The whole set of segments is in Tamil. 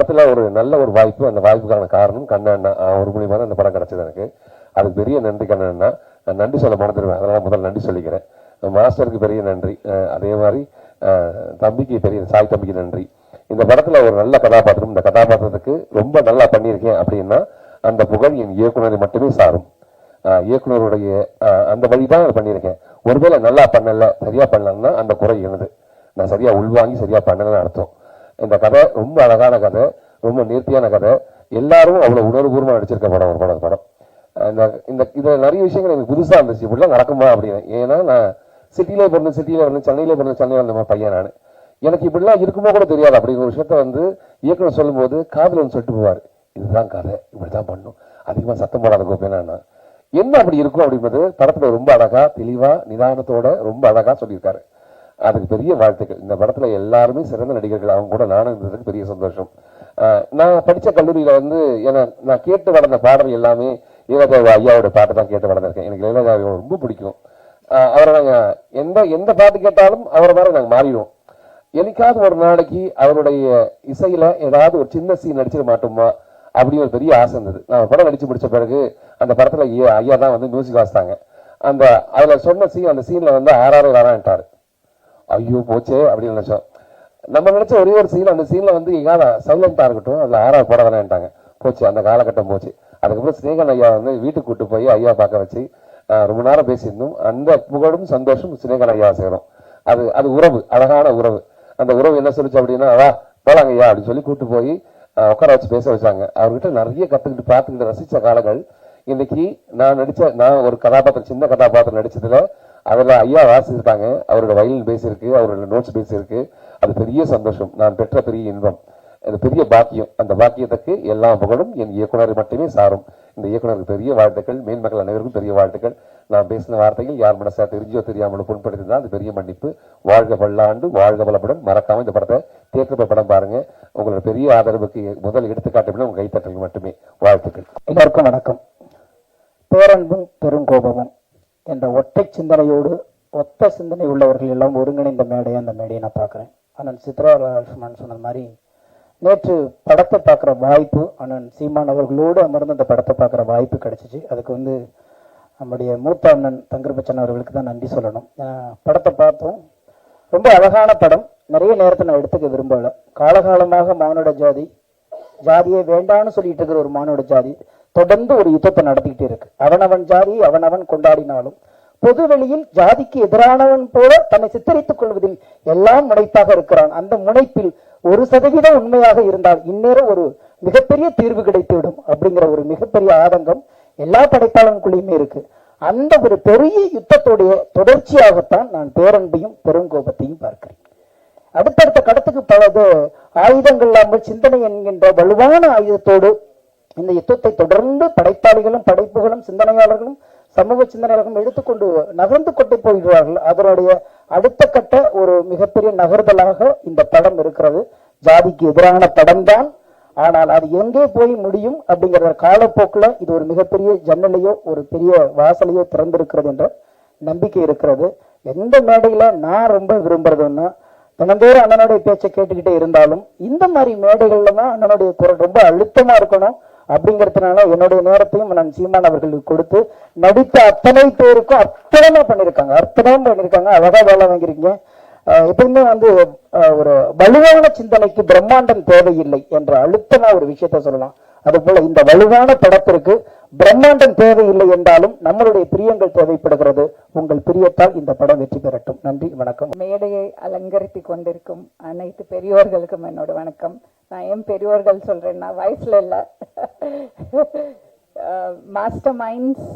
படத்துல ஒரு நல்ல ஒரு வாய்ப்பு, அந்த வாய்ப்புக்கான காரணம் கண்ணண்ணா ஒரு மூலியமா தான் அந்த படம் கிடைச்சது எனக்கு. அதுக்கு பெரிய நன்றி கண்ணண்ணா. நான் நன்றி சொல்ல மறந்துடுவேன், அதனால முதல்ல நன்றி சொல்லிக்கிறேன். மாஸ்டருக்கு பெரிய நன்றி, அதே மாதிரி தம்பிக்கு பெரிய சாய் தம்பிக்கு நன்றி. இந்த படத்துல ஒரு நல்ல கதாபாத்திரம், இந்த கதாபாத்திரத்துக்கு ரொம்ப நல்லா பண்ணியிருக்கேன் அப்படின்னா அந்த புகழ் என் இயக்குனரை மட்டுமே சாரும். இயக்குனருடைய அந்த வழிதான் பண்ணியிருக்கேன். ஒருவேளை நல்லா பண்ணல, சரியா பண்ணலன்னா அந்த குறை எனது. நான் சரியா உள்வாங்கி சரியா பண்ணலன்னு அர்த்தம். இந்த கதை ரொம்ப அழகான கதை, ரொம்ப நேர்த்தியான கதை, எல்லாரும் அவ்வளவு உணர்வுபூர்வமா நடிச்சிருக்க படம் ஒரு படம். இந்த இதுல நிறைய விஷயங்கள் எனக்கு புதுசா இருந்துச்சு, இப்படிலாம் நடக்குமா அப்படின்னு. ஏன்னா நான் சிட்டியிலே பிறந்து சென்னையிலே பிறந்து சென்னையில் அந்த பையன் நான், எனக்கு இப்படிலாம் இருக்குமோ கூட தெரியாது. அப்படிங்கிற ஒரு விஷயத்த இயக்குனர் சொல்லும் போது காதல் சொல்லிட்டு போவார், இதுதான் கதை, இப்படிதான் பண்ணும், அதிகமா சத்தம் போடாத கோப்பேனா என்ன அப்படி இருக்கும் அப்படின்றது படத்துல ரொம்ப அழகா தெளிவா நிதானத்தோட ரொம்ப அழகா சொல்லியிருக்காரு. அதுக்கு பெரிய வாழ்த்துக்கள். இந்த படத்துல எல்லாருமே சிறந்த நடிகர்கள், அவங்க கூட நானும் இருந்ததுக்கு பெரிய சந்தோஷம். நான் படிச்ச கல்லூரியில நான் கேட்டு வளர்ந்த பாடல் எல்லாமே இளையராஜா ஐயாவோட பாட்டு தான் கேட்டு வளர்ந்திருக்கேன். எனக்கு இளையராஜா ரொம்ப பிடிக்கும். அவரை நாங்க எந்த பாட்டு கேட்டாலும் அவரை மாதிரி நாங்க மாறிடுவோம். என்னைக்காவது ஒரு நாளைக்கு அவருடைய இசையில ஏதாவது ஒரு சின்ன சீன் நடிச்சிட மாட்டோமா அப்படின்னு ஒரு பெரிய ஆசை இருந்தது. நான் படம் நடிச்சு முடிச்ச பிறகு அந்த படத்துல ஐயா தான் மியூசிக் வாசித்தாங்க. அதுல சொன்ன அந்த சீன்ல ஆறாறு வரான்ட்டாரு. ஐயோ போச்சே அப்படின்னு நினைச்சோம். நம்ம நினைச்ச ஒரே ஒரு சீன், அந்த சீன்ல எங்காவது சைலண்டா இருக்கட்டும், அதுல ஆறாறு போட வேணான்ட்டாங்க. போச்சு, அந்த காலகட்டம் போச்சு. அதுக்கப்புறம் ஸ்நேகன் ஐயா வீட்டுக்கு கூட்டு போய் ஐயா பார்க்க வச்சு ரொம்ப நேரம் பேசியிருந்தோம். அந்த புகழும் சந்தோஷம் ஸ்நேகன் ஐயா சேரும். அது உறவு, அழகான உறவு. அந்த உறவு என்ன சொல்லிச்சு அப்படின்னா, வா போலாங்க ஐயா அப்படின்னு சொல்லி கூட்டு போய் உட்கார வச்சு பேச வச்சாங்க. அவர்கிட்ட நிறைய கத்துக்கிட்டு பார்த்துக்கிட்டு ரசிச்ச காலங்கள். இன்னைக்கு நான் ஒரு கதாபாத்திரம், சின்ன கதாபாத்திரம் நடிச்சதுல அதுல ஐயா வாசிச்சிருக்காங்க. அவரோட வயலின் பேசியிருக்கு, அவரோட நோட்ஸ் பேசியிருக்கு. அது பெரிய சந்தோஷம், நான் பெற்ற பெரிய இன்பம், அது பெரிய பாக்கியம். அந்த பாக்கியத்துக்கு எல்லா புகழும் என் இயக்குனர் மட்டுமே சாரும். இந்த இயக்குனருக்கு பெரிய வாழ்த்துக்கள், மேன்மக்கள் அனைவருக்கும் பெரிய வாழ்த்துக்கள். நான் பேசின வார்த்தைகள் யார் மனசா தெரிஞ்சோ தெரியாமலோ புண்படுத்திதான் அது பெரிய மன்னிப்பு. வாழ்க பல்லாண்டு, வாழ்க பலப்படும். மறக்காம இந்த படத்தை தியேட்டர் படம் பாருங்க. உங்களோட பெரிய ஆதரவுக்கு முதல் எடுத்துக்காட்டு உங்க கைத்தட்டல் மட்டுமே. வாழ்த்துக்கள். எல்லாருக்கும் வணக்கம். பேரன்பும் பெருங்கோபமும் என்ற ஒற்றை சிந்தனையோடு ஒத்த சிந்தனை உள்ளவர்கள் எல்லாம் ஒருங்கிணைந்த மேடையை அந்த மேடையை நான் பார்க்குறேன். அண்ணன் சித்ரா லட்சுமணன் சொன்ன மாதிரி நேற்று படத்தை பார்க்குற வாய்ப்பு அண்ணன் சீமான் அவர்களோடு அமர்ந்து அந்த படத்தை பார்க்குற வாய்ப்பு கிடைச்சிச்சு. அதுக்கு நம்முடைய மூத்த அண்ணன் தங்கர்பச்சன் அவர்களுக்கு தான் நன்றி சொல்லணும். படத்தை பார்த்தோம், ரொம்ப அழகான படம். நிறைய நேரத்தை நான் எடுத்துக்க விரும்பல. காலகாலமாக மானுட ஜாதியை வேண்டான்னு சொல்லிட்டு இருக்கிற ஒரு மானுட ஜாதி தொடர்ந்து ஒரு யுத்தத்தை நடத்திக்கிட்டே இருக்கு. அவனவன் ஜாதி அவனவன் கொண்டாடினாலும் பொது வெளியில் ஜாதிக்கு எதிரானவன் போல தன்னை சித்தரித்துக் கொள்வதில் எல்லாம் முனைப்பாக இருக்கிறான். அந்த முனைப்பில் 1% உண்மையாக இருந்தால் இந்நேரம் ஒரு மிகப்பெரிய தீர்வு கிடைத்துவிடும் அப்படிங்கிற ஒரு மிகப்பெரிய ஆதங்கம் எல்லா படைப்பாளனுக்குள்ளேயுமே இருக்கு. அந்த ஒரு பெரிய யுத்தத்துடைய தொடர்ச்சியாகத்தான் நான் பேரன்பையும் பெருங்கோபத்தையும் பார்க்கிறேன். அடுத்தடுத்த கடத்துக்கு பல ஆயுதங்கள் இல்லாமல் சிந்தனை என்கின்ற வலுவான ஆயுதத்தோடு இந்த யுத்தத்தை தொடர்ந்து படைப்பாளிகளும் படைப்புகளும் சிந்தனையாளர்களும் சமூக சிந்தனையாளர்களும் எடுத்துக்கொண்டு நகர்ந்து கொண்டு போகிறார்கள். அதனுடைய அடுத்த கட்ட ஒரு மிகப்பெரிய நகர்தலாக இந்த படம் இருக்கிறது. ஜாதிக்கு எதிரான படம் தான், ஆனால் அது எங்கே போய் முடியும் அப்படிங்கிற காலப்போக்கில் இது ஒரு மிகப்பெரிய ஜன்னலையோ ஒரு பெரிய வாசலையோ திறந்திருக்கிறது என்ற நம்பிக்கை இருக்கிறது. எந்த மேடையில நான் ரொம்ப விரும்புறதுன்னா, தினந்தோறும் அண்ணனுடைய பேச்சை கேட்டுக்கிட்டே இருந்தாலும் இந்த மாதிரி மேடைகள்ல தான் அண்ணனுடைய குரல் ரொம்ப அழுத்தமா இருக்கணும் அப்படிங்கிறதுனால என்னுடைய நேரத்தையும் நான் சீமான் அவர்களுக்கு கொடுத்து நடித்த அத்தனை பேருக்கும் அத்தனை பண்ணியிருக்காங்க. அழகா வேலை வாங்கிருக்கீங்க. எப்பவுமே ஒரு வலுவான சிந்தனைக்கு பிரம்மாண்டம் தேவையில்லை என்ற அழுத்தமா ஒரு விஷயத்த சொல்லலாம். அதுபோல இந்த வலுவான படத்திற்கு பிரம்மாண்டம் தேவையில்லை என்றாலும் நம்மளுடைய பிரியங்கள் தேவைப்படுகிறது. உங்கள் பிரியத்தால் இந்த படம் வெற்றி பெறட்டும். நன்றி, வணக்கம். மேடையை அலங்கரித்து கொண்டிருக்கும் அனைத்து பெரியோர்களுக்கும் என்னோட வணக்கம். நான் ஏன் பெரியோர்கள் சொல்றேன்னா, வயசுல இல்ல, master minds,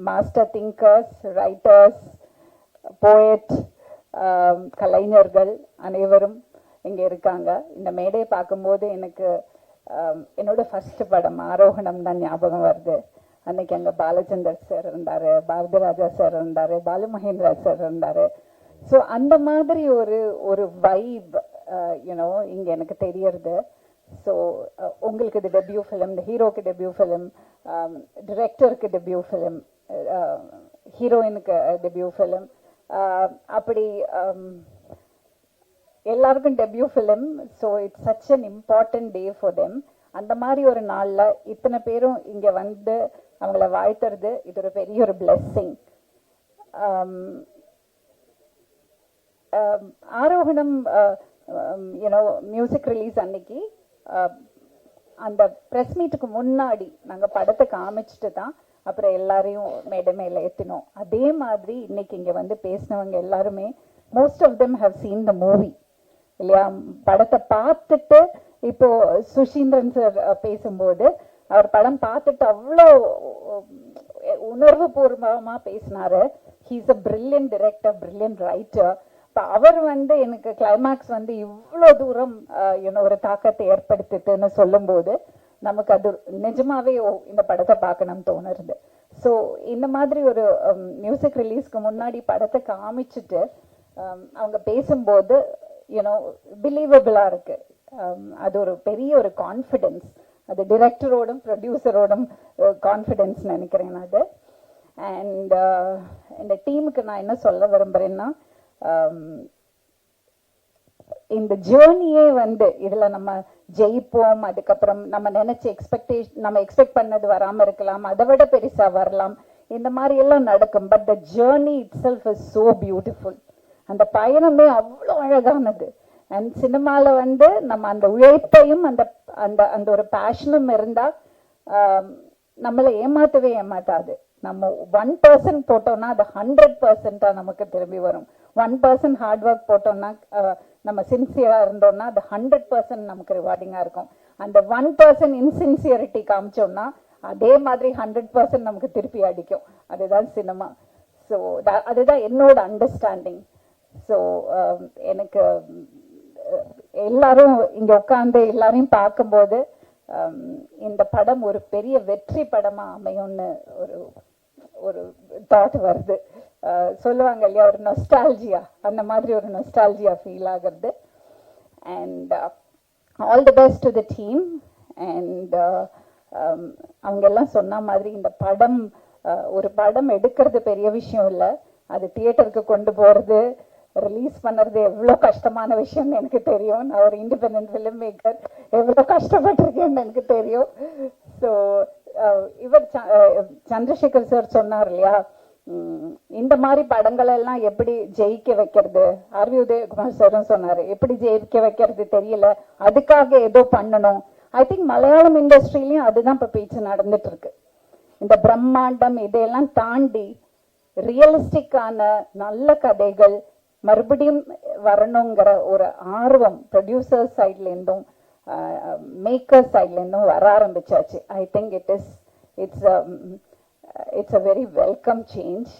master thinkers, writers, poet, கலைஞர்கள் அனைவரும் இங்க இருக்காங்க. இந்த மேடையை பார்க்கும்போது எனக்கு என்னோட ஃபர்ஸ்ட் படம் ஆரோகணம் தான் ஞாபகம் வருது. அன்னைக்கு அங்கே பாலச்சந்தர் சார் இருந்தாரு, பாரதிராஜா சார் இருந்தாரு, பாலு மகேந்திரா சார் இருந்தாரு. ஸோ அந்த மாதிரி ஒரு வைப் இங்க எனக்கு தெரியறது. ஸோ உங்களுக்கு இது டெபியூ ஃபிலிம், இந்த ஹீரோக்கு டெபியூ ஃபிலிம், டிரெக்டருக்கு டெபியூ ஃபிலிம், ஹீரோயினுக்கு டெபியூ ஃபிலிம், அப்படி எல்லாருக்கும் debut film. So it's such an important day for them. அந்த மாதிரி ஒரு நாளில் இத்தனை பேரும் இங்கே வந்து அவங்கள வாழ்த்துறது இது ஒரு பெரிய ஒரு blessing. Aarohanam you know music release அன்னைக்கு அந்த ப்ரெஸ் மீட்டுக்கு முன்னாடி நாங்கள் படத்தை காமிச்சிட்டு தான் அப்புறம் எல்லாரையும் மேடை மேலே ஏற்றினோம். அதே மாதிரி இன்னைக்கு இங்கே வந்து பேசினவங்க எல்லாருமே most of them have seen the movie இல்லையா. படத்தை பார்த்துட்டு இப்போ சுஷீந்திரன் சார் பேசும்போது அவர் படம் பார்த்துட்டு அவ்வளோ உணர்வு பூர்வமா பேசினாரு. He's a brilliant director, brilliant writer. இப்போ அவர் வந்து எனக்கு கிளைமேக்ஸ் வந்து இவ்வளோ தூரம் ஒரு தாக்கத்தை ஏற்படுத்திட்டுன்னு சொல்லும்போது நமக்கு அது நிஜமாவே இந்த படத்தை பார்க்கணும்னு தோணுறது. ஸோ இந்த மாதிரி ஒரு மியூசிக் ரிலீஸ்க்கு முன்னாடி படத்தை காமிச்சிட்டு அவங்க பேசும்போது பிலீவபிளா இருக்கு. அது ஒரு பெரிய ஒரு கான்ஃபிடென்ஸ். அது டிரெக்டரோடும் ப்ரொடியூசரோடும் கான்ஃபிடென்ஸ் நினைக்கிறேன் அது. அண்ட் இந்த டீமுக்கு நான் என்ன சொல்ல விரும்புறேன்னா, இந்த ஜேர்னியே வந்து இதுல நம்ம ஜெயிப்போம், அதுக்கப்புறம் நம்ம நினைச்ச நம்ம எக்ஸ்பெக்ட் பண்ணது வராம இருக்கலாம், அதை விட பெருசா வரலாம், இந்த மாதிரி எல்லாம் நடக்கும். But the journey it self is so beautiful. அந்த பயணமே அவ்வளோ அழகானது. அண்ட் சினிமாவில் வந்து நம்ம அந்த உழைப்பையும் அந்த அந்த அந்த ஒரு பேஷனும் இருந்தா நம்மளை ஏமாத்தவே ஏமாத்தாது. நம்ம 1% போட்டோம்னா அது 100% நமக்கு திரும்பி வரும். 1% ஹார்ட் ஒர்க் போட்டோம்னா நம்ம சின்சியரா இருந்தோம்னா அது 100% நமக்கு ரிவார்டிங்கா இருக்கும். அந்த 1% இன்சின்சியரிட்டி காமிச்சோம்னா அதே மாதிரி 100% நமக்கு திருப்பி அடிக்கும். அதுதான் சினிமா. ஸோ அதுதான் என்னோட அண்டர்ஸ்டாண்டிங். ஸோ எனக்கு எல்லாரும் இங்க உட்காந்து எல்லாரையும் பார்க்கும்போது இந்த படம் ஒரு பெரிய வெற்றி படமா அமையும்னு ஒரு ஒரு தாட் வருது. சொல்லுவாங்க இல்லையா, ஒரு நொஸ்டால்ஜியா, அந்த மாதிரி ஒரு நொஸ்டால்ஜியா ஃபீல் ஆகுறது. And all the best to the team. And அவங்க எல்லாம் சொன்ன மாதிரி இந்த படம் ஒரு படம் எடுக்கிறது பெரிய விஷயம் இல்லை, அது தியேட்டருக்கு கொண்டு போறது ரிலீஸ் பண்ணுறது எவ்வளோ கஷ்டமான விஷயம்னு எனக்கு தெரியும். நான் ஒரு இண்டிபெண்டன்ட் ஃபிலிம் மேக்கர், எவ்வளோ கஷ்டப்பட்டிருக்கேன்னு எனக்கு தெரியும். ஸோ இவர் சந்திரசேகர் சார் சொன்னார் இல்லையா, இந்த மாதிரி படங்கள் எல்லாம் எப்படி ஜெயிக்க வைக்கிறது. ஆர் வி உதயகுமார் சாரும் சொன்னார், எப்படி ஜெயிக்க வைக்கிறது தெரியல, அதுக்காக ஏதோ பண்ணணும். ஐ திங்க் மலையாளம் இண்டஸ்ட்ரியிலையும் அதுதான் இப்போ பேச்சு நடந்துட்டு இருக்கு. இந்த பிரம்மாண்டம் இதையெல்லாம் தாண்டி ரியலிஸ்டிக்கான நல்ல கதைகள் மறுபடியும் வரணுங்கிற ஒரு ஆர்வம் ப்ரொடியூசர்ஸ் சைட்லேருந்தும் மேக்கர்ஸ் சைட்லேருந்தும் வர ஆரம்பிச்சாச்சு. I think it's a very welcome change.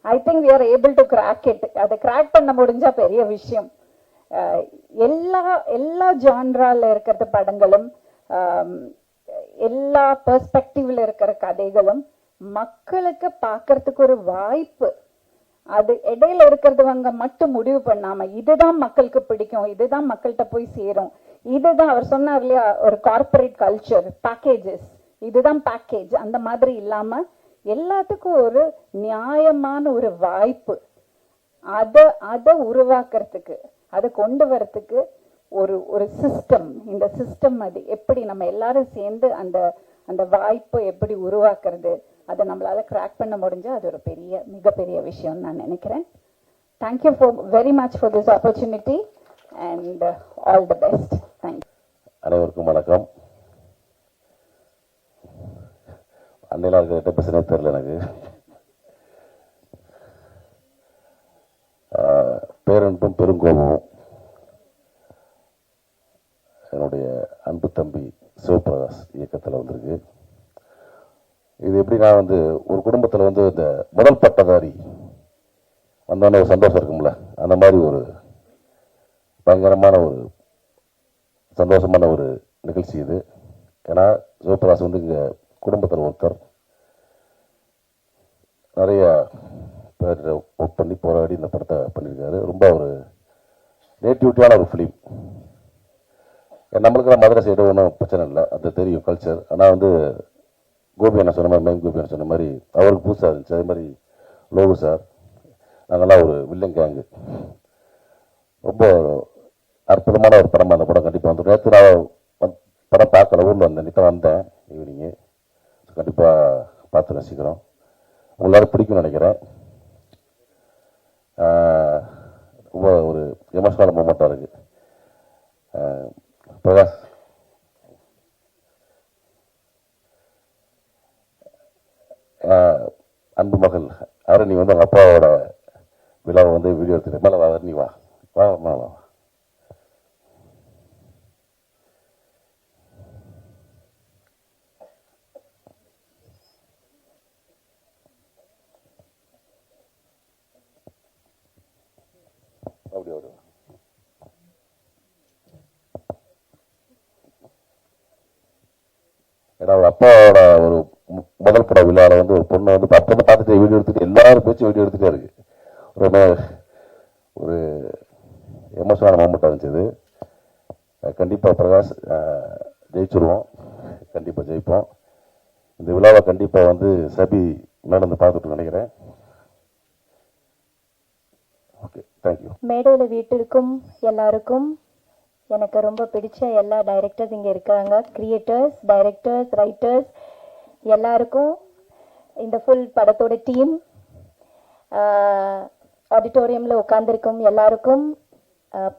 I think we are able to crack it. அதை கிராக் பண்ண முடிஞ்சா பெரிய விஷயம். எல்லா ஜான்ரால இருக்கிற படங்களும் எல்லா பெர்ஸ்பெக்டிவ்ல இருக்கிற கதைகளும் மக்களுக்கு பார்க்கறதுக்கு ஒரு வாய்ப்பு. அது இடையில இருக்கிறவங்க மட்டும் முடிவு பண்ணாம இதுதான் மக்களுக்கு பிடிக்கும், இதுதான் மக்கள்கிட்ட போய் சேரும், இதுதான் அவர் சொன்னார் இல்லையா ஒரு கார்பரேட் கல்ச்சர் பேக்கேஜஸ், இதுதான் பேக்கேஜ், அந்த மாதிரி இல்லாம எல்லாத்துக்கும் ஒரு நியாயமான ஒரு வாய்ப்பு, அதை உருவாக்குறதுக்கு, அதை கொண்டு வரத்துக்கு ஒரு சிஸ்டம். இந்த சிஸ்டம் அது எப்படி நம்ம எல்லாரும் சேர்ந்து அந்த வாய்ப்பை எப்படி உருவாக்குறது, அதை நம்மளால கிராக் பண்ண முடிஞ்சா அது ஒரு மிகப்பெரிய விஷயம் நான் நினைக்கிறேன். Thank you very much for this opportunity and all the best. Thank you. அனைவருக்கும் வணக்கம். அன்னையில இருக்கிற பேசுனே தெரியல எனக்கு. பேரன்பும் பெருங்கோபமும் என்னுடைய அன்பு தம்பி சிவபிரகாஷ் இயக்கத்தில் வந்திருக்கு. இது எப்படி நான் ஒரு குடும்பத்தில் இந்த முதல் பட்டதாரி வந்தோடனே ஒரு சந்தோஷம் இருக்கும்ல, அந்த மாதிரி ஒரு பயங்கரமான ஒரு சந்தோஷமான ஒரு நிகழ்ச்சி இது. ஏன்னா சிவபிரகாஷ் இங்கே குடும்பத்தில் ஒருத்தர், நிறைய பேர் ஒர்க் பண்ணி போராடி இந்த படத்தை பண்ணியிருக்காரு. ரொம்ப ஒரு நேட்டிவிட்டியான ஒரு ஃபிலிம். நம்மளுக்கு மதுரை சைடு ஒன்றும் பிரச்சனை இல்லை, அது தெரியும் கல்ச்சர். ஆனால் கோபி அண்ணா சொன்ன மாதிரி, மைம் கோபி அண்ணா சொன்ன மாதிரி அவருக்கு புதுசாக இருந்துச்சு. அதே மாதிரி லோகு சார், நாங்கள்லாம் ஒரு வில்லன் கேங்கு. ரொம்ப அற்புதமான ஒரு படம். அந்த படம் கண்டிப்பாக வந்து நேற்று நான் படம் பார்க்கல, ஊரில் வந்தேன், நித்த வந்தேன் ஈவினிங்கு. கண்டிப்பாக பார்த்து ரசிக்கிறோம். எல்லாரும் பிடிக்கும்னு நினைக்கிறேன். ரொம்ப ஒரு எமோஷனல் மூமெண்ட்டாக இருக்குது. பிரகாஷ் அன்பு மகள் அவரை நீ வந்து அவங்க அப்பாவோட விழாவை வந்து வீடியோ எடுத்துட்டு மேலே வா, நீ வா வா வா வா. அப்படி அப்படி ஏன்னா அவர் அப்பாவோட ஒரு முதல் பட விழாவில் வந்து ஒரு பொண்ணை வந்து அப்போ பார்த்துட்டு வீடியோ எடுத்துட்டு எல்லாரும் பேச்சு வீடியோ எடுத்துகிட்டே இருக்கு. ரொம்ப ஒரு எமோஷனான மூமெண்ட்டாக இருந்துச்சு. கண்டிப்பாக பிரகாஷ் ஜெயிச்சுருவோம், கண்டிப்பாக ஜெயிப்போம். இந்த விழாவை கண்டிப்பாக வந்து சபி நடந்து பார்த்துட்டு நினைக்கிறேன். Okay, thank you. மேடையில் வீட்டிற்கும் எல்லாருக்கும் எனக்கு ரொம்ப பிடிச்ச எல்லா டைரக்டர்ஸ் இங்கே இருக்கிறாங்க, கிரியேட்டர்ஸ், டைரக்டர்ஸ், ரைட்டர்ஸ் எல்லாருக்கும், இந்த ஃபுல் படத்தோட டீம், ஆடிட்டோரியமில் உட்காந்துருக்கும் எல்லாருக்கும்,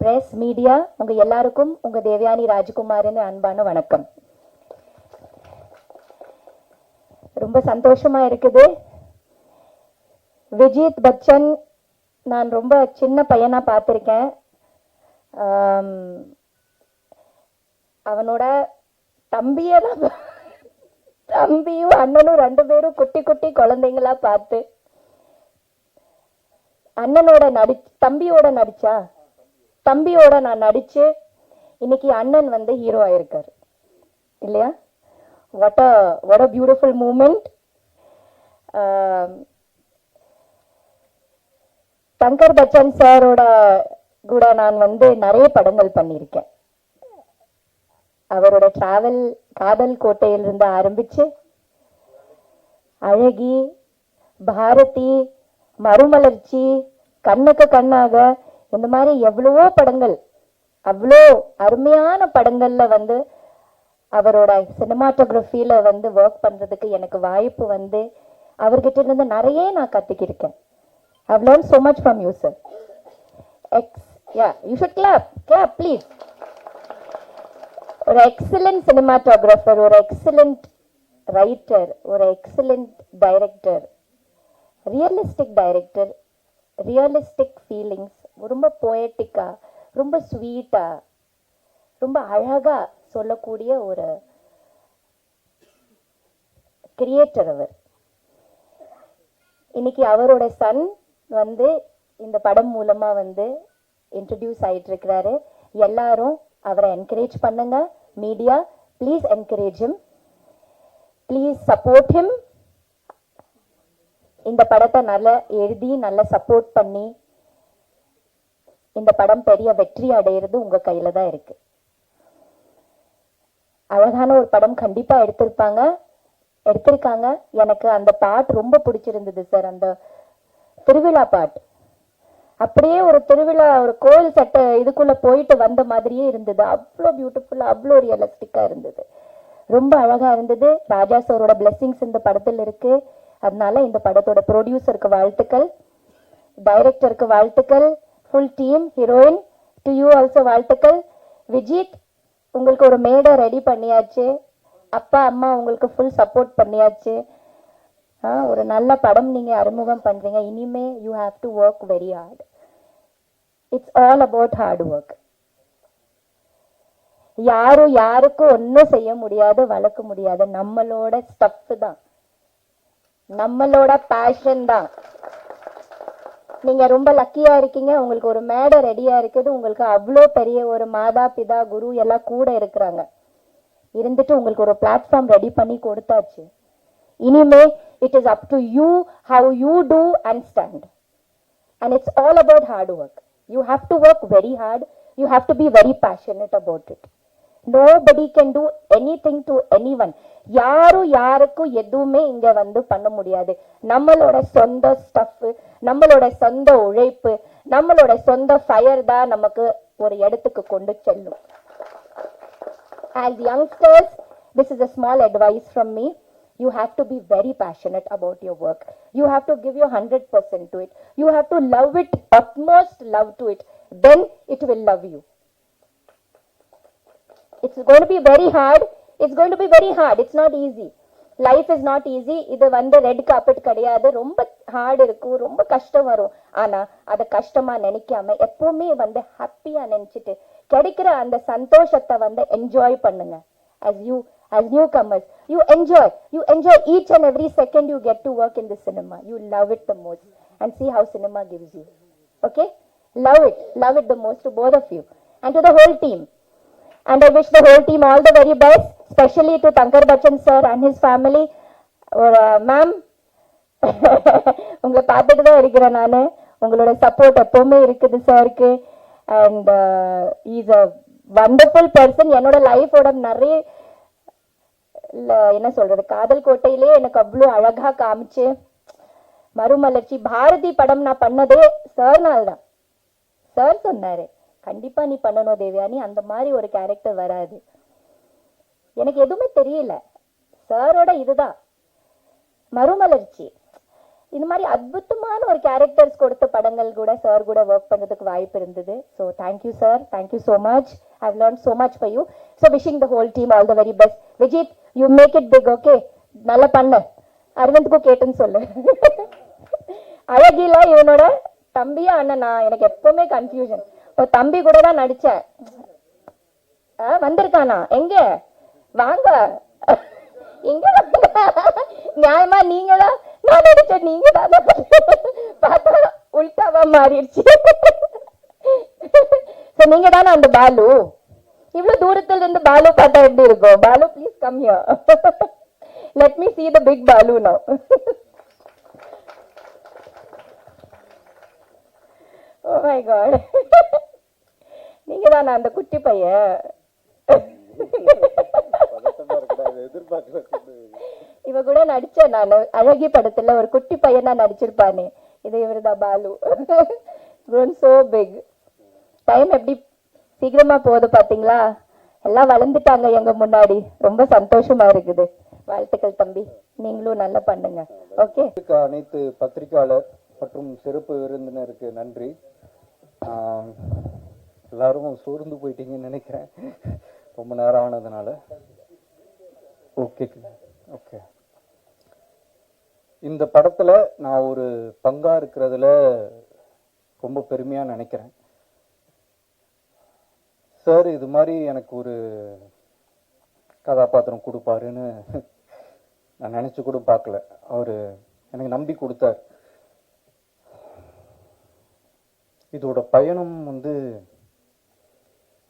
ப்ரெஸ், மீடியா, உங்கள் எல்லாருக்கும் உங்கள் தேவயானி ராஜ்குமாரின் அன்பான வணக்கம். ரொம்ப சந்தோஷமா இருக்குது. விஜித் பச்சன் நான் ரொம்ப சின்ன பையனா பார்த்துருக்கேன். அவனோட தம்பியும் அண்ணனும் 2 பேரும் குட்டி குட்டி குழந்தைங்களா பார்த்து தம்பியோட நான் நடிச்சு இன்னைக்கு அண்ணன் வந்து ஹீரோ ஆயிருக்காரு இல்லையா? What a beautiful moment. Shankar Bachchan சாரோட கூட நான் வந்து நிறைய படங்கள் பண்ணியிருக்கேன். அவரோட டிராவல் காதல் கோட்டையிலிருந்து ஆரம்பிச்சு அழகி, பாரதி, மறுமலர்ச்சி, கண்ணுக்கு கண்ணாக, இந்த மாதிரி எவ்வளவோ படங்கள், அவ்வளோ அருமையான படங்கள்ல வந்து அவரோட சினிமாட்டோகிராஃபியில வந்து ஒர்க் பண்றதுக்கு எனக்கு வாய்ப்பு வந்து அவர்கிட்ட இருந்து நிறைய நான் கத்துக்கிருக்கேன். I've learned so much from you, sir. Yeah, you should clap, please. ஒரு எக்ஸலண்ட் சினிமாட்டோகிராஃபர், ஒரு எக்ஸலண்ட் ரைட்டர், ஒரு எக்ஸலண்ட் டைரக்டர், ரியலிஸ்டிக் ஃபீலிங்ஸ், ரொம்ப போயட்டிக்கா, ரொம்ப ஸ்வீட்டா, ரொம்ப அழகா சொல்லக்கூடிய ஒரு கிரியேட்டர் அவர். இன்னைக்கு அவரோட சன் வந்து இந்த படம் மூலமா வந்து இன்ட்ரடியூஸ் ஆயிட்டு இருக்கிறாரு. எல்லாரும் அவரை என்கரேஜ் பண்ணுங்க. Media, please encourage him, please support him. இந்த படத்தை நல்லா எழுதி நல்லா சப்போர்ட் பண்ணி இந்த படம் பெரிய வெற்றி அடையிறது உங்க கையில தான் இருக்கு. அழகான ஒரு படம் கண்டிப்பா எடுத்திருக்காங்க. எனக்கு அந்த பாட்டு ரொம்ப பிடிச்சிருந்தது சார். அந்த திருவிழா பாட்டு அப்படியே ஒரு திருவிழா, ஒரு கோயில் சட்டை இதுக்குள்ள போயிட்டு வந்த மாதிரியே இருந்தது. அவ்வளோ பியூட்டிஃபுல்லா, அவ்வளோ ரியலிஸ்டிக்கா இருந்தது. ரொம்ப அழகா இருந்தது. ராஜா சாரோட பிளெஸிங்ஸ் இந்த படத்தில் இருக்கு. அதனால இந்த படத்தோட ப்ரொடியூசருக்கு வாழ்த்துக்கள், டைரக்டருக்கு வாழ்த்துக்கள், full team, heroine, to you also வாழ்த்துக்கள். விஜித், உங்களுக்கு ஒரு மேடை ரெடி பண்ணியாச்சு. அப்பா அம்மா உங்களுக்கு ஃபுல் சப்போர்ட் பண்ணியாச்சு. ஒரு நல்ல படம் நீங்க அறிமுகம் பண்றீங்க. இனிமே you have to work very hard. It's all about hard work. யாருக்கும் ஒன்னும் செய்ய முடியாது, வளர்க்க முடியாது. நம்மளோட ஸ்டஃப் தான், நம்மளோட பேஷன் தான். நீங்க ரொம்ப லக்கியா இருக்கீங்க. உங்களுக்கு ஒரு மேடை ரெடியா இருக்குது. உங்களுக்கு அவ்வளோ பெரிய ஒரு மாதா பிதா குரு எல்லாம் கூட இருக்கிறாங்க. இருந்துட்டு உங்களுக்கு ஒரு பிளாட்ஃபார்ம் ரெடி பண்ணி கொடுத்தாச்சு. இனிமே it is up to you how you do and stand, and it's all about hard work. You have to work very hard. You have to be very passionate about it. Nobody can do anything to anyone. யாருக்கும் எதுவுமே இங்க வந்து பண்ண முடியாது. நம்மளோட சொந்த ஸ்டஃப், நம்மளோட சொந்த உழைப்பு, நம்மளோட சொந்த ஃபயர் தான் நமக்கு ஒரு இடத்துக்கு கொண்டு செல்லும். As youngsters, this is a small advice from me. You have to be very passionate about your work. You have to give your 100% to it. You have to love it, utmost love to it. Then it will love you. It's going to be very hard. It's going to be very hard. It's not easy. Life is not easy. இது வந்து ரெட் கார்பெட் கிடையாது. ரொம்ப ஹார்ட் இருக்கும், ரொம்ப கஷ்டம் வரும். ஆனா அத கஷ்டமா நினைக்காம எப்பவுமே வந்து ஹாப்பியா நினைச்சிட்டு கிடைக்கிற அந்த சந்தோஷத்தை வந்து என்ஜாய் பண்ணுங்க. As newcomers, you enjoy each and every second you get to work in the cinema. You love it the most and see how cinema gives you. Okay? Love it the most to both of you and to the whole team. And I wish the whole team all the very best, especially to Tankar Bachchan sir and his family. Ma'am, உங்களை பார்த்துட்டு தான் இருக்கிறேன் நான். உங்களோட சப்போர்ட் எப்பவுமே இருக்குது சாருக்கு. And is a wonderful person. என்னோட லைஃபோட நிறைய என்ன சொல்றது, காதல் கோட்டையிலே எனக்கு அவ்வளோ அழகா காமிச்சு மறுமலர்ச்சி பாரதி படம் நான் பண்ணதே சார்னால தான். சார் சொன்னாரு கண்டிப்பா நீ பண்ணணும் தேவயானி, அந்த மாதிரி ஒரு கேரக்டர் வராது. எனக்கு எதுவுமே தெரியல, சாரோட இதுதான் மறுமலர்ச்சி. இந்த மாதிரி அற்புதமான ஒரு கேரக்டர்ஸ் கொடுத்த படங்கள் கூட சார் கூட ஒர்க் பண்றதுக்கு வாய்ப்பு இருந்தது. So thank you sir, thank you so much. I learn so much for you. So wishing the whole team all the very best. Vijith, you make it big. Okay, நல்லா பண்ண. அரவிந்த்க்கும் கேட்டுன்னு சொல்லு. அழகில இவனோட தம்பியா அண்ணனா, எனக்கு எப்பவுமே கன்ஃபியூஷன். தம்பி கூட தான் நடிச்சேன். வந்திருக்கானா? எங்க வாங்க, எங்க நியாயமா நீங்க தான் நான் நடிச்சேன், நீங்க தான் பார்த்தா உல்டாவா மாறிடுச்சு. நீங்க தானே அந்த பாலு? இவ்வளவு தூரத்துல இருந்து பாலு பார்த்தா எப்படி இருக்கும்? Balu please come here. Let me see the big Balu now. Oh my god. நீங்க தானே அந்த குட்டி பையன்? இவ கூட நடிச்சேன் நான் அழகி படத்துல. ஒரு குட்டி பையனா நடிச்சிருப்பானே, இது இவருதான் Balu. grown so big. Time எப்படி சீக்கிரமா போகுது பாத்தீங்களா? எல்லாம் வளர்ந்துட்டாங்க எங்க முன்னாடி. ரொம்ப சந்தோஷமா இருக்குது. வாழ்த்துக்கள் தம்பி, நீங்களும் நல்லா பண்ணுங்க. ஓகே. அனைத்து பத்திரிகையாளர் மற்றும் சிறப்பு விருந்தினருக்கு நன்றி. எல்லாரும் சோர்ந்து போயிட்டீங்கன்னு நினைக்கிறேன் ரொம்ப நேரம் ஆனதுனால. Okay okay. இந்த படத்துல நான் ஒரு பங்கா இருக்கிறதுல ரொம்ப பெருமையா நினைக்கிறேன். சார் இது மாதிரி எனக்கு ஒரு கதாபாத்திரம் கொடுப்பாருன்னு நான் நினைச்சு கூட பார்க்கல. அவரு எனக்கு நம்பி கொடுத்தார். இதோட பயணம் வந்து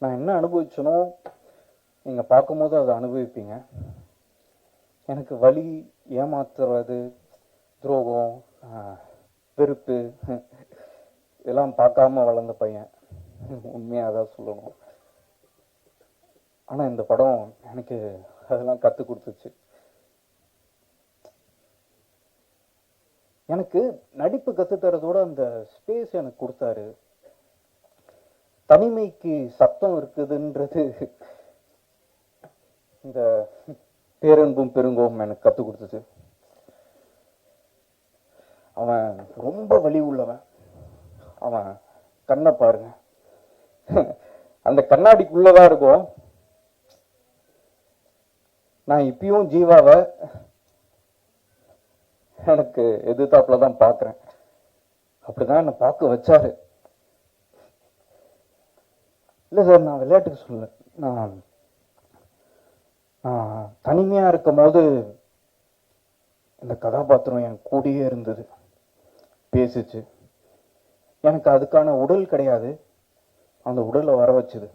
நான் என்ன அனுபவிச்சனோ நீங்க பார்க்கும்போது அதை அனுபவிப்பீங்க. எனக்கு வலி, ஏமாத்துறது, துரோகம், வெறுப்பு இதெல்லாம் பார்க்காம வளர்ந்த பையன். உண்மையா அதான் சொல்லணும். ஆனா இந்த படம் எனக்கு அதெல்லாம் கத்து கொடுத்துச்சு. எனக்கு நடிப்பு கத்துத்தரதோட அந்த ஸ்பேஸ் எனக்கு கொடுத்தாரு. தனிமைக்கு சத்தம் இருக்குதுன்றது இந்த பேரன்பும் பெருங்கோவும் எனக்கு கத்து கொடுத்துச்சு. அவன் ரொம்ப வலி உள்ளவன். அவன் கண்ணை பாருங்க, அந்த கண்ணாடிக்குள்ளதான் இருக்கும். நான் இப்பயும் ஜீவாவை எனக்கு எதிர்த்தாப்புல தான் பாக்குறேன். அப்படிதான் என்ன பார்க்க வச்சாரு. இல்ல சார், நான் விளையாட்டுக்கு சொல்ல. நான் தனிமையா இருக்கும் போது இந்த கதாபாத்திரம் என் கூடயே இருந்தது, பேசிச்சு. எனக்கு அதுக்கான உடல் கிடையாது, அந்த உடலை வர வச்சுது.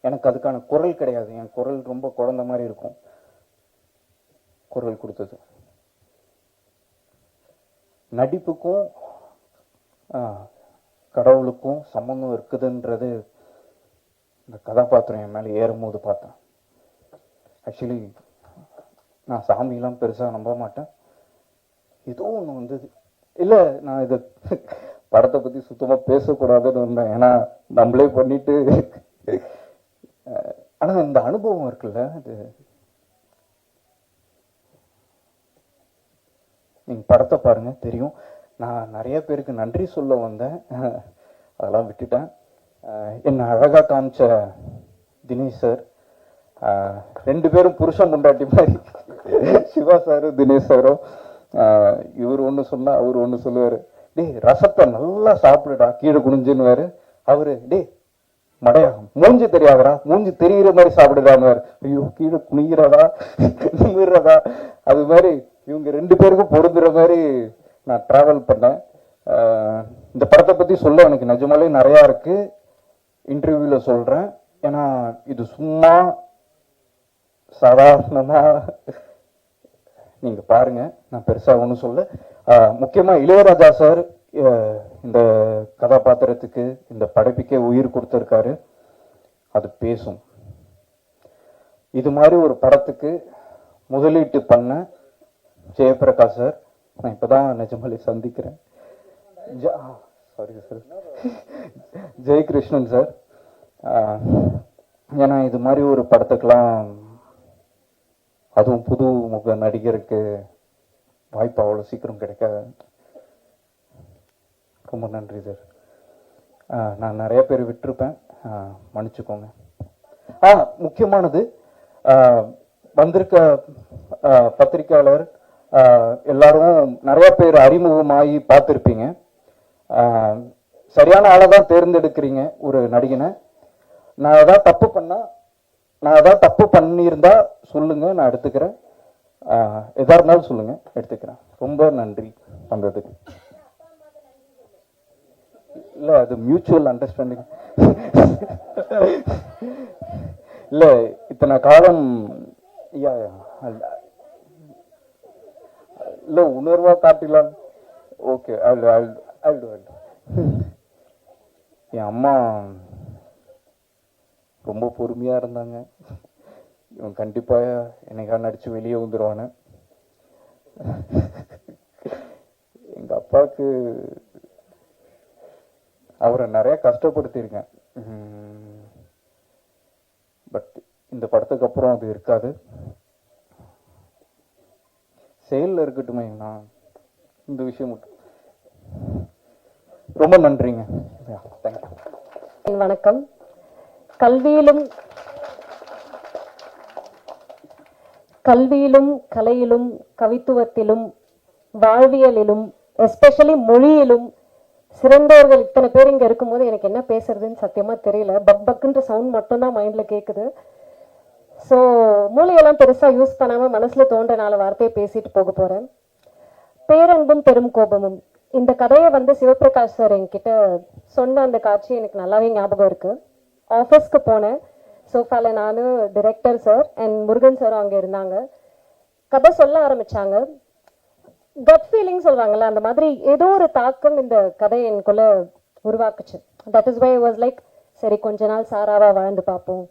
எனக்கு அதுக்கான குரல் கிடையாது, என் குரல் ரொம்ப குழந்தை மாதிரி இருக்கும். குரல் கொடுத்தது. நடிப்புக்கும் கடவுளுக்கும் சம்பந்தம் இருக்குதுன்றது இந்த கதாபாத்திரம் என் மேல ஏறும்போது பார்த்தேன். ஆக்சுவலி நான் சாமியெல்லாம் பெருசா நம்ப மாட்டேன். ஏதோ ஒன்று வந்தது. இல்லை, நான் இது படத்தை பற்றி சுத்தமாக பேசக்கூடாதுன்னு இருந்தேன். ஏன்னா நம்மளே பண்ணிட்டு ஆனால் இந்த அனுபவம் இருக்குல்ல, அது நீங்கள் படத்தை பாருங்க தெரியும். நான் நிறைய பேருக்கு நன்றி சொல்ல வந்தேன், அதெல்லாம் விட்டுட்டேன். என்னை அழகாக காமிச்ச தினேஷ் சார், ரெண்டு பேரும் புருஷன் முண்டாட்டி மாதிரி, சிவா சாரும் தினேஷ் சாரும். இவர் ஒன்று சொன்னால் அவர் ஒன்று சொல்லுவார், டேய் ரசத்தை நல்லா சாப்பிடுடா கீழே குனிஞ்சுன்னு. அவரு டேய் மடையா மூஞ்சி தெரியாதரா, மூஞ்சி தெரிகிற மாதிரி சாப்பிடுறான்னு. ஐயோ கீழே குனிகிறதா நிமிடுறதா, அது மாதிரி இவங்க ரெண்டு பேருக்கும் பொருந்துற மாதிரி நான் டிராவல் பண்ணேன். இந்த படத்தை பற்றி சொல்ல எனக்கு நிஜமாலே நிறையா இருக்கு, இன்டர்வியூவில் சொல்கிறேன். ஏன்னா இது சும்மா சாதாரணமாக நீங்கள் பாருங்க, நான் பெருசாக ஒன்றும் சொல்ல. முக்கியமாக இளையராஜா சார் இந்த கதாபாத்திரத்துக்கு இந்த படைப்புக்கே உயிர் கொடுத்துருக்காரு, அது பேசும். இது மாதிரி ஒரு படத்துக்கு முதலீட்டு பண்ண ஜெயபிரகாஷ் சார், நான் இப்போதான் நிஜமாலே சந்திக்கிறேன். Sorry sir, Jayakrishnan sir. ஏன்னா இது மாதிரி ஒரு படத்துக்கெல்லாம், அதுவும் புது முக நடிகருக்கு வாய்ப்பு அவ்வளோ சீக்கிரம் கிடைக்காது. ரொம்ப நன்றி சார். நான் நிறைய பேர் விட்டுருப்பேன், மன்னிச்சுக்கோங்க. முக்கியமானது, வந்திருக்க பத்திரிக்கையாளர் எல்லாரும் நிறைய பேர் அறிமுகமாகி பார்த்துருப்பீங்க. சரியான ஆளை தான் தேர்ந்தெடுக்கிறீங்க ஒரு நடிகனை. நான் ஏதாவது தப்பு பண்ணியிருந்தா சொல்லுங்க, நான் எடுத்துக்கிறேன். எதா இருந்தாலும் சொல்லுங்க, எடுத்துக்கிறேன். ரொம்ப நன்றி வந்ததுக்கு. இல்ல அது மியூச்சுவல் அண்டர்ஸ்டாண்டிங். இல்ல இத்தனை காலம் இல்ல உணர்வா காட்டலாம். ஓகே, என் அம்மா ரொம்ப பொறுமையா இருந்தாங்க. இவன் கண்டிப்பா என்னைக்கா நடிச்சு வெளியே வந்துடுவானு. எங்க அப்பாவுக்கு அவரை நிறைய கஷ்டப்படுத்தியிருக்கேன். பட் இந்த படத்துக்கு அப்புறம் அது இருக்காது, செயலில் இருக்கட்டுமே. நான் இந்த விஷயம் மட்டும் ரொம்ப நன்றிங்க. தேங்க்யூ. வணக்கம். கல்வியிலும் கலையிலும் கவித்துவத்திலும் வாழ்வியலிலும் எஸ்பெஷலி மொழியிலும் சிறந்தவர்கள் இத்தனை பேர் இங்க இருக்கும்போது எனக்கு என்ன பேசுறதுன்னு சத்தியமா தெரியல. பக்குன்ற சவுண்ட் மட்டும்தான் மைண்ட்ல கேக்குது. ஸோ மூளையெல்லாம் பெருசா யூஸ் பண்ணாம மனசுல தோன்ற 4 வார்த்தையை பேசிட்டு போக போறேன். பேரன்பும் பெரும் கோபமும். இந்த கதையை சிவபிரகாஷ் சார் என்கிட்ட சொன்ன அந்த காட்சி எனக்கு நல்லாவே ஞாபகம் இருக்கு. ஆஃபீஸ்க்கு போனேன், சோஃபால நானும் டிரெக்டர் சார் அண்ட் முருகன் சாரும் அங்கே இருந்தாங்க. கதை சொல்ல ஆரம்பிச்சாங்க. கட் ஃபீலிங் சொல்றாங்கல்ல, அந்த மாதிரி ஏதோ ஒரு தாக்கம் இந்த கதை எனக்குள்ள உருவாக்குச்சு. That is why I was like, சரி கொஞ்ச நாள் சாராவா வாழ்ந்து பார்ப்போம்.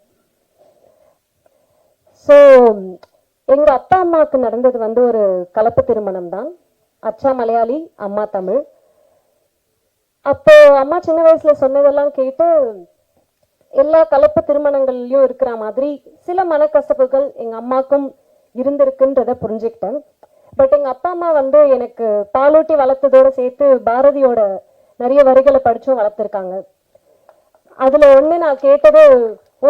ஸோ எங்க அப்பா அம்மாவுக்கு நடந்தது ஒரு கலப்பு திருமணம் தான். அச்சா மலையாளி, அம்மா தமிழ். அப்போ அம்மா சின்ன வயசுல சொன்னதெல்லாம் கேட்டு எல்லா கலப்பு திருமணங்கள்லயும் இருக்கிற மாதிரி சில மனக்கசப்புகள் எங்க அம்மாக்கும் இருந்திருக்குன்றத புரிஞ்சுக்கிட்டேன். பட் எங்க அப்பா அம்மா எனக்கு பாலூட்டி வளர்த்ததோட சேர்த்து பாரதியோட நிறைய வரிகளை படிச்சும் வளர்த்துருக்காங்க. அதுல ஒண்ணு நான் கேட்டது,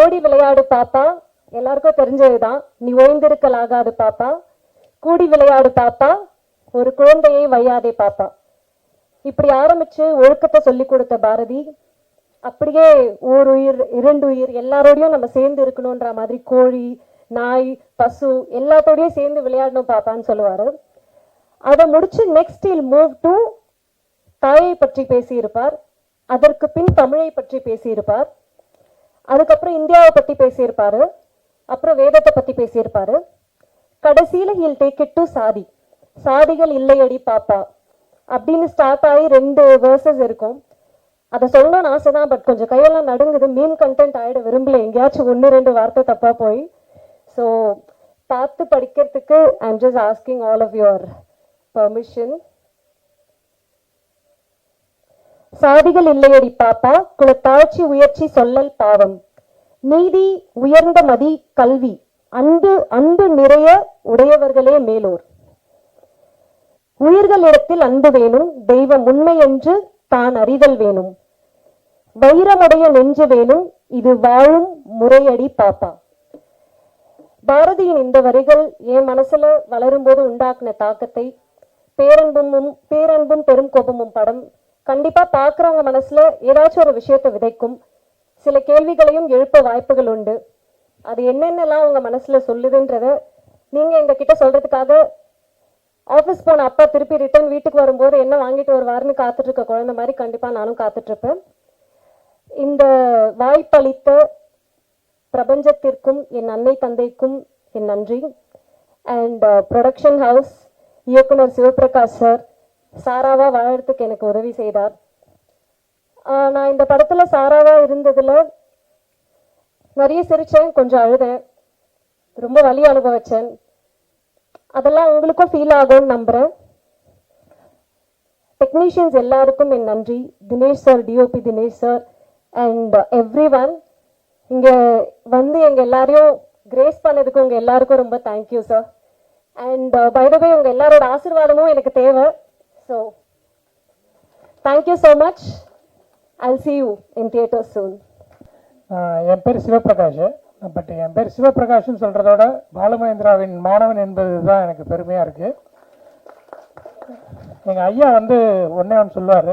ஓடி விளையாடு பாப்பா, எல்லாருக்கும் தெரிஞ்சதுதான். நீ ஓய்ந்திருக்கலாகாது பாப்பா, கூடி விளையாடு பாப்பா, ஒரு குழந்தையை வையாதே பாப்பா. இப்படி ஆரம்பிச்சு ஒழுக்கத்தை சொல்லி கொடுத்த பாரதி அப்படியே ஓர் உயிர் 2 உயிர் எல்லாரோடையும் நம்ம சேர்ந்து இருக்கணும்ன்ற மாதிரி கோழி, நாய், பசு எல்லாத்தோடையும் சேர்ந்து விளையாடணும் பாப்பான்னு சொல்லுவாரு. அதை முடிச்சு நெக்ஸ்ட் இல் மூவ் டு தாயை பற்றி பேசியிருப்பார். அதற்கு பின் தமிழை பற்றி பேசியிருப்பார். அதுக்கப்புறம் இந்தியாவை பத்தி பேசியிருப்பாரு. அப்புறம் வேதத்தை பத்தி பேசியிருப்பாரு. கடைசியில ஹில் டேக் இட் டு சாதி. சாதிகள் இல்லையடி பாப்பா அப்படின்னு ஸ்டார்ட் ஆகி 2 வேர்சஸ் இருக்கும். அதை சொல்லணும்னு ஆசைதான், பட் கொஞ்சம் கையெல்லாம் நடுங்குது. மீன் கண்டென்ட் ஆயிட விரும்பல, எங்கேயாச்சும் 1-2 வார்த்தை தப்பா போய். ஸோ பார்த்து படிக்கிறதுக்கு I am just asking all of your permission. சாதிகள் இல்லையடி பாப்பா குலத்தாழ்ச்சி உயர்ச்சி சொல்லல் பாவம் நீதி உயர்ந்த மதி கல்வி அன்பு அன்பு நிறைய உடையவர்களே மேலோர் உயிர்களிடத்தில் அன்பு வேணும் தெய்வம் உண்மை என்று தான் அறிதல் வேணும் வைரமுடைய நெஞ்சு வேணும் இது வாழும் முறையடி பாப்பா. பாரதியின் இந்த வரிகள் என் மனசுல வளரும்போது உண்டாக்குன தாக்கத்தை பேரன்பும் பெரும் கோபமும் படம் கண்டிப்பா பாக்குறவங்க மனசுல ஏதாச்சும் ஒரு விஷயத்தை விதைக்கும். சில கேள்விகளையும் எழுப்ப வாய்ப்புகள் உண்டு. அது என்னென்னலாம் உங்க மனசுல சொல்லுதுன்றத நீங்க எங்க கிட்ட சொல்றதுக்காக ஆஃபீஸ் போன அப்பா திருப்பி ரிட்டர்ன் வீட்டுக்கு வரும்போது என்ன வாங்கிட்டு வருவாருன்னு காத்துட்டு இருக்க குழந்தை மாதிரி கண்டிப்பா நானும் காத்துட்டு இருப்பேன். இந்த வாய்ப்பளித்த பிரபஞ்சத்திற்கும் என் அன்னை தந்தைக்கும் என் நன்றி. அண்ட் ப்ரொடக்ஷன் ஹவுஸ் இயக்குனர் சிவபிரகாஷ் சார் சாராவா வாழறதுக்கு எனக்கு உதவி செய்தார். நான் இந்த படத்துல சாராவா இருந்ததுல நிறைய சிரிச்சேன், கொஞ்சம் அழுதேன், ரொம்ப வலி அனுபவிச்சேன். அதெல்லாம் உங்களுக்கும் ஃபீல் ஆகும்னு நம்புறேன். டெக்னீஷியன்ஸ் எல்லாருக்கும் என் நன்றி. Dinesh sir, DOP Dinesh sir and everyone. இங்க வந்து எங்க எல்லாரையும் கிரேஸ் பண்ணதுக்கு உங்க எல்லாருக்கும் ரொம்ப thank you sir. And by the way உங்க எல்லாரோட ஆசீர்வாதமும் எனக்கு தேவை. So thank you so much. I'll see you in theaters soon. என் பேர் சிவபிரகாஷ். பட் என் பேர் சிவபிரகாஷ்னு சொல்கிறதோட பாலுமகேந்திராவின் மாணவன் என்பது தான் எனக்கு பெருமையாக இருக்குது. எங்கள் ஐயா வந்து ஒன்றே ஒன்று சொல்லுவார்,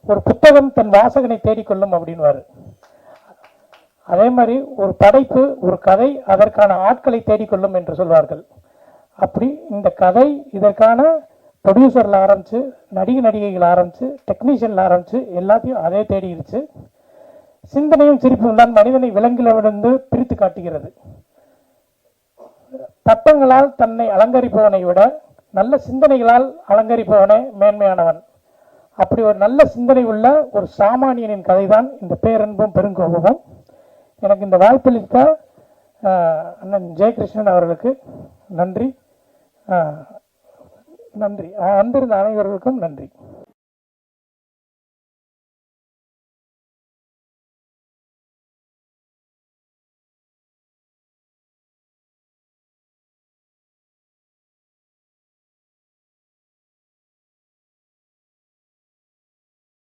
ஒரு புத்தகம் தன் வாசகனை தேடிக்கொள்ளும் அப்படின்வார். அதே மாதிரி ஒரு படைப்பு, ஒரு கதை அதற்கான ஆட்களை தேடிக்கொள்ளும் என்று சொல்வார்கள். அப்படி இந்த கதை இதற்கான ப்ரொடியூசரில் ஆரம்பித்து நடிகைகள் ஆரம்பித்து டெக்னீஷியனில் ஆரம்பித்து எல்லாத்தையும் அதே தேடிடுச்சு. சிந்தனையும் சிரிப்பும் தான் மனிதனை விலங்கிலிருந்து பிரித்து காட்டுகிறது. பட்டங்களால் தன்னை அலங்கரிப்பவனை விட நல்ல சிந்தனைகளால் அலங்கரிப்பவனே மேன்மையானவன். அப்படி ஒரு நல்ல சிந்தனை உள்ள ஒரு சாமானியனின் கதை தான் இந்த பேரன்பும் பெருங்கோபமும். எனக்கு இந்த வாய்ப்பளித்த அண்ணன் ஜெயகிருஷ்ணன் அவர்களுக்கு நன்றி. வந்திருந்த அனைவர்களுக்கும் நன்றி.